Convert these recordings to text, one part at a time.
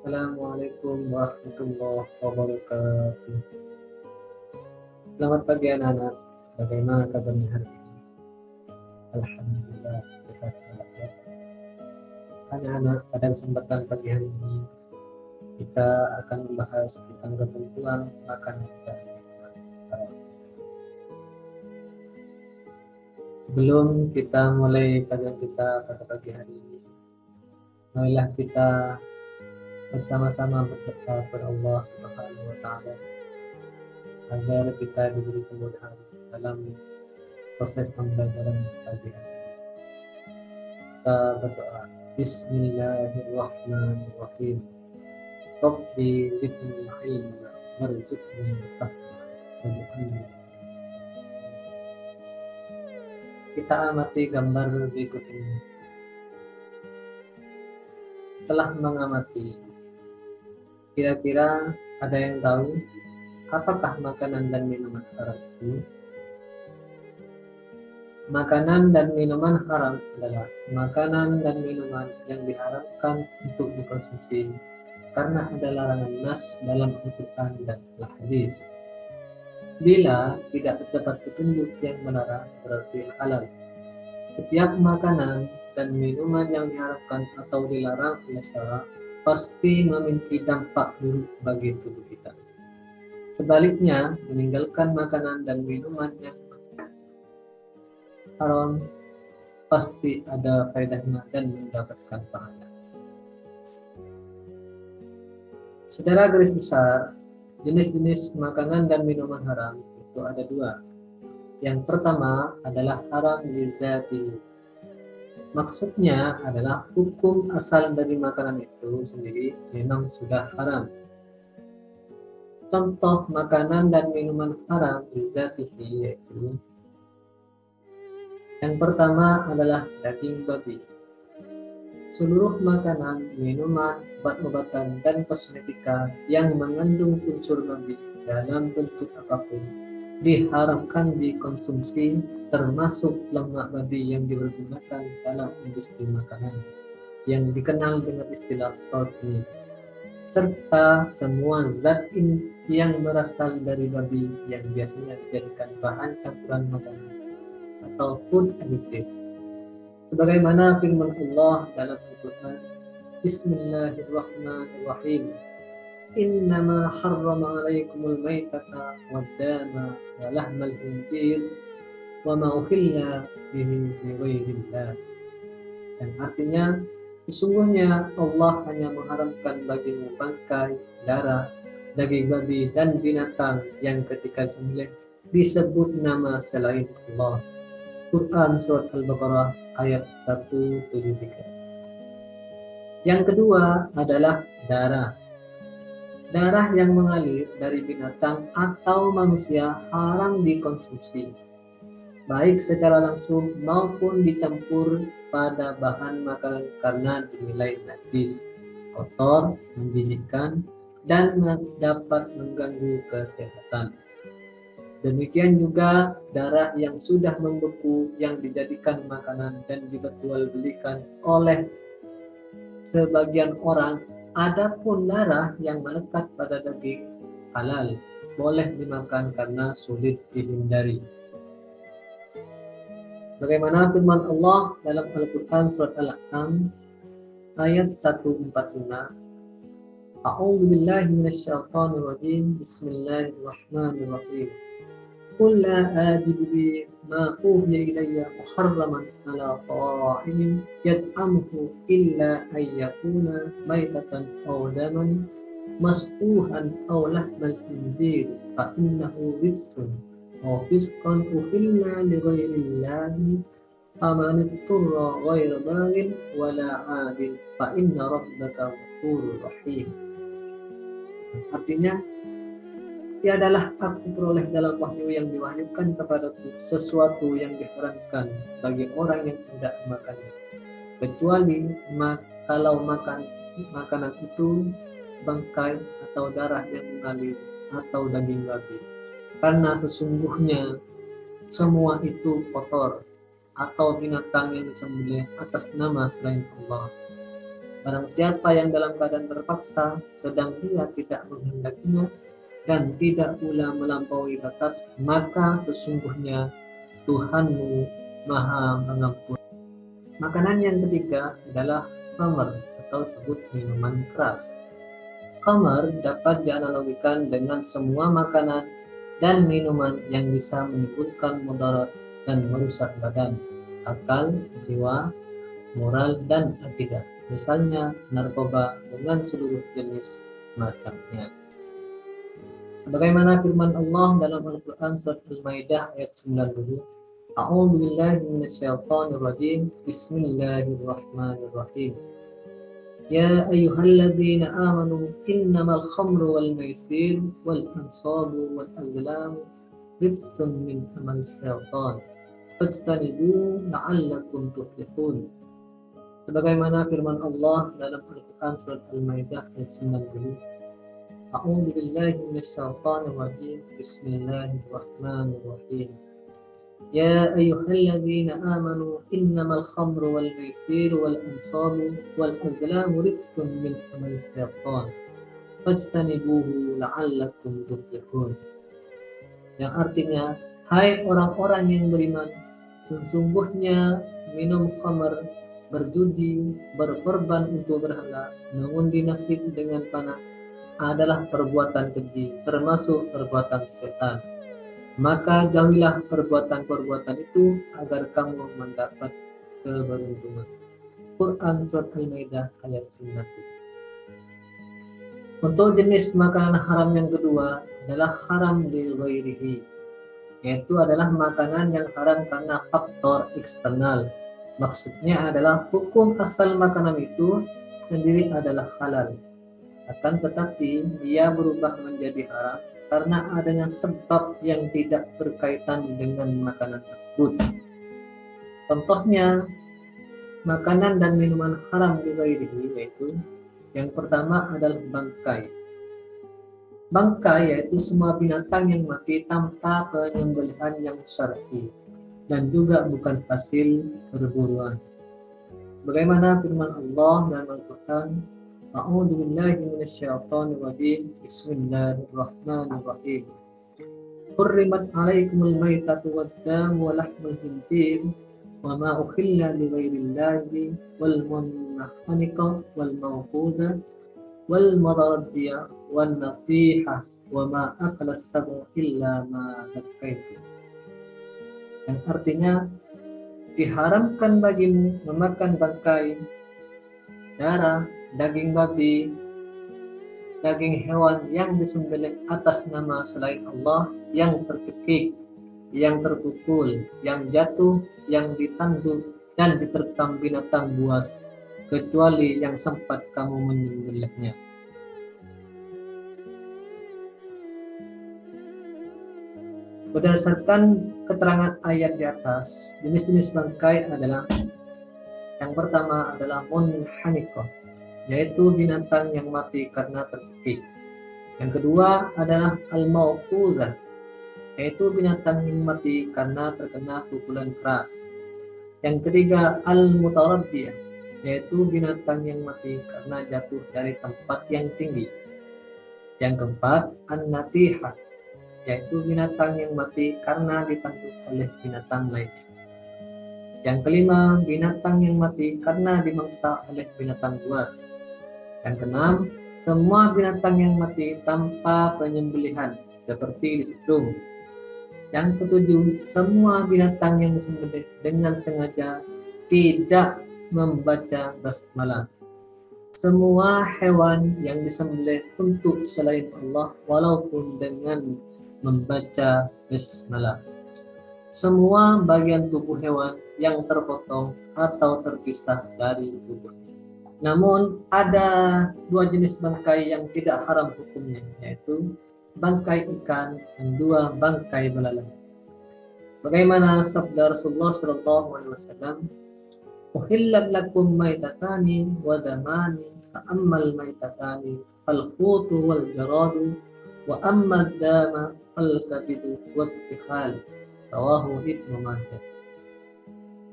Assalamualaikum warahmatullahi wabarakatuh. Selamat pagi anak-anak. Bagaimana kabarnya hari ini? Alhamdulillah sehat walafiat. Anak-anak, pada kesempatan pagi hari ini kita akan membahas tentang ketentuan makanan dan minuman haram. Sebelum kita mulai kajian kita pada pagi hari ini, marilah kita bersama-sama berdoa kepada Allah Subhanahu wa taala agar kita diberi kemudahan dalam proses pembelajaran pagi hari ini. Kita berdoa. Bismillahirrahmanirrahim. Rabbi zidni ilma warzuqni fahma waj'alni. Kita amati gambar berikut ini. Setelah mengamati, kira-kira ada yang tahu apakah makanan dan minuman haram itu? Makanan dan minuman haram adalah makanan dan minuman yang diharamkan untuk dikonsumsi karena ada larangan nas dalam Al-Quran dan hadis. Bila tidak terdapat petunjuk yang melarang, berarti halal. Setiap makanan dan minuman yang diharamkan atau dilarang oleh syara pasti memiliki dampak buruk bagi tubuh kita. Sebaliknya, meninggalkan makanan dan minuman yang haram pasti ada faedahnya dan mendapatkan pahala. Secara garis besar, jenis-jenis makanan dan minuman haram itu ada dua. Yang pertama adalah haram lizati. Maksudnya adalah hukum asal dari makanan itu sendiri memang sudah haram. Contoh makanan dan minuman haram lizatihi yaitu yang pertama adalah daging babi. Seluruh makanan, minuman, obat-obatan, dan kosmetika yang mengandung unsur babi dalam bentuk apapun diharamkan dikonsumsi, termasuk lemak babi yang dipergunakan dalam industri makanan yang dikenal dengan istilah protein, serta semua zat yang berasal dari babi yang biasanya dijadikan bahan campuran makanan atau food additive. Sebagaimana firman Allah dalam Al-Quran, Bismillahirrahmanirrahim. Innama harrama alaikumul maitata waddama wa lahmal khinzir wa ma uhilla bihi lighairillah. Dan artinya, sesungguhnya Allah hanya mengharamkan bagimu bangkai, darah, daging babi dan binatang yang ketika disembelih disebut nama selain Allah. Quran Surat Al-Baqarah ayat 173. Yang kedua adalah darah. Darah yang mengalir dari binatang atau manusia haram dikonsumsi, baik secara langsung maupun dicampur pada bahan makanan karena dinilai najis, kotor, menjijikkan, dan dapat mengganggu kesehatan. Demikian juga darah yang sudah membeku yang dijadikan makanan dan diperjualbelikan oleh sebagian orang. Adapun darah yang melekat pada daging halal, boleh dimakan karena sulit dihindari. Bagaimana firman Allah dalam Al-Quran Surat Al-An'am ayat 145. A'udzu billahi minasyaitonir rajim. Bismillahirrahmanirrahim. قل لا أجد بما أوحي إلي محرما على طاعم يطعمه إلا أن يكون ميتة أو دما مسفوحا أو لحم الخنزير فإنه رجس أو فسقا أحل لغير الله فمن اضطر غير باغ ولا عاد فإن ربك غفور رحيم. Artinya, tiadalah aku peroleh dalam wahyu yang diwahyukan kepadaku sesuatu yang diharamkan bagi orang yang tidak memakannya, kecuali kalau makanan itu bangkai atau darah yang mengalir atau daging babi, karena sesungguhnya semua itu kotor, atau binatang yang disembelih atas nama selain Allah. Barang siapa yang dalam keadaan terpaksa, sedang ia tidak menghendakinya, dan tidak pula melampaui batas, maka sesungguhnya Tuhanmu Maha Pengampun. Makanan yang ketiga adalah khamar atau sebut minuman keras. Khamar dapat dianalogikan dengan semua makanan dan minuman yang bisa menimbulkan mudarat dan merusak badan, akal, jiwa, moral, dan akidah. Misalnya narkoba dengan seluruh jenis macamnya. Bagaimana firman Allah dalam Al-Quran surat Al-Maidah ayat 90. A'udzu billahi minasyaitonir rajim. Bismillahirrahmanirrahim. Ya ayyuhalladzina amanu innamal khamru wal maisir wal ansabu wal azlam rijsun min amalis syaitan fajtanibu la'allakum tuflihun. Sebagaimana firman Allah dalam Al-Quran surat Al-Maidah ayat 90. A'udzu billahi minasyaitonir rajim. Bismillahirrahmanirrahim. Ya ayyuhalladzina amanu innamal khamru wal maisir wal ansabu wal azlamu rijsun min amalis syaitan fajtanibuhu la'allakum tuflihun. Yang artinya, hai orang-orang yang beriman, sesungguhnya minum khamar, berjudi, berkorban untuk berhala, mengundi nasib dengan panah adalah perbuatan keji, termasuk perbuatan setan. Maka jauhilah perbuatan-perbuatan itu agar kamu mendapat keberuntungan. Quran Surat Al-Maidah ayat 9. Untuk jenis makanan haram yang kedua adalah haram li ghairihi, yaitu adalah makanan yang haram karena faktor eksternal. Maksudnya adalah hukum asal makanan itu sendiri adalah halal, akan tetapi dia berubah menjadi haram karena adanya sebab yang tidak berkaitan dengan makanan tersebut. Contohnya, makanan dan minuman haram di ghairihi, yaitu yang pertama adalah bangkai. Bangkai yaitu semua binatang yang mati tanpa penyembelihan yang syar'i dan juga bukan hasil perburuan. Bagaimana firman Allah dalam Al-Quran, A'udzu billahi minasyaitonir rajim. Bismillahirrahmanirrahim. Hurrimat 'alaikumul maitatu wad-damu wa lahmul khinzir wa ma ukhilla li ghairillahi wal munahhanika wal mawquda wal madaraddiya wan natiha wa ma akala as-sab'u illa ma dhakkaitum. Yang artinya, diharamkan bagimu memakan bangkai, darah, daging babi, daging hewan yang disembelih atas nama selain Allah, yang tercekik, yang terpukul, yang jatuh, yang ditanduk, dan diterkam binatang buas, kecuali yang sempat kamu menyembelihnya. Berdasarkan keterangan ayat di atas, jenis-jenis bangkai adalah yang pertama adalah munhanikah, yaitu binatang yang mati karena tercekik. Yang kedua adalah al-mauquzah, yaitu binatang yang mati karena terkena pukulan keras. Yang ketiga al-mutaraddiyah, yaitu binatang yang mati karena jatuh dari tempat yang tinggi. Yang keempat an-natihah, yaitu binatang yang mati karena ditanduk oleh binatang lainnya. Yang kelima, binatang yang mati karena dimangsa oleh binatang buas. Yang keenam, semua binatang yang mati tanpa penyembelihan, seperti disetrum. Yang ketujuh, semua binatang yang disembelih dengan sengaja tidak membaca basmalah. Semua hewan yang disembelih untuk selain Allah walaupun dengan membaca bismillah. Semua bagian tubuh hewan yang terpotong atau terpisah dari tubuh. Namun ada dua jenis bangkai yang tidak haram hukumnya, yaitu bangkai ikan dan dua bangkai belalang. Bagaimana sabda Rasulullah SAW, "Uhillat lakum maitatani wa damani, fa ammal maitatani fal khutu wal jaradu wa amma dama al-kabidu wat-tikhal." Rawahu Ibnu Majah.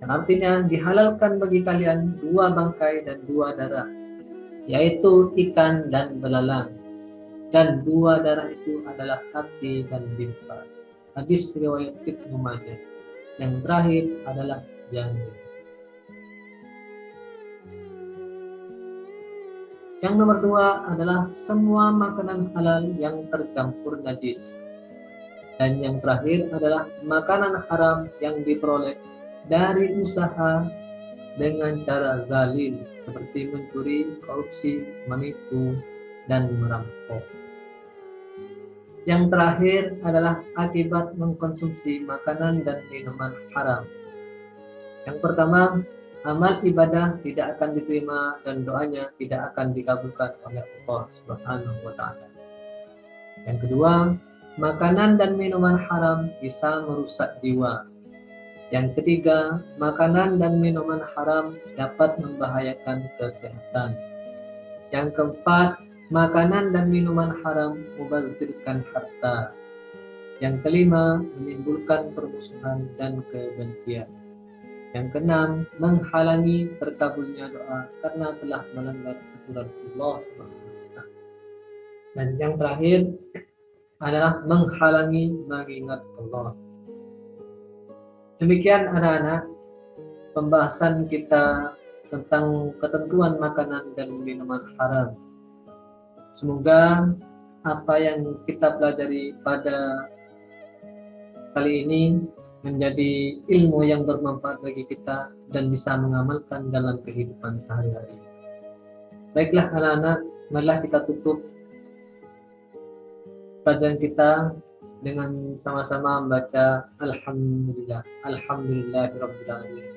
Yang artinya dihalalkan bagi kalian dua bangkai dan dua darah. yaitu ikan dan belalang. Dan dua darah itu adalah hati dan limpa. Hadis riwayat Ibnu Majah. Yang terakhir adalah janin. Yang nomor dua adalah semua makanan halal yang tercampur najis. Dan yang terakhir adalah makanan haram yang diperoleh dari usaha dengan cara zalim seperti mencuri, korupsi, menipu, dan merampok. Yang terakhir adalah akibat mengkonsumsi makanan dan minuman haram. Yang pertama, amal ibadah tidak akan diterima dan doanya tidak akan dikabulkan oleh Allah Subhanahu wa taala. Yang kedua, makanan dan minuman haram bisa merusak jiwa. Yang ketiga, makanan dan minuman haram dapat membahayakan kesehatan. Yang keempat, makanan dan minuman haram mubazirkan harta. Yang kelima, menimbulkan permusuhan dan kebencian. Yang keenam, menghalangi terkabulnya doa karena telah melanggar aturan Allah SWT. Dan yang terakhir adalah menghalangi mengingat Allah. Demikian anak-anak pembahasan kita tentang ketentuan makanan dan minuman haram. Semoga apa yang kita pelajari pada kali ini menjadi ilmu yang bermanfaat bagi kita dan bisa mengamalkan dalam kehidupan sehari-hari. Baiklah anak-anak, marilah kita tutup pelajaran kita dengan sama-sama membaca Alhamdulillah, Alhamdulillahirabbil alamin.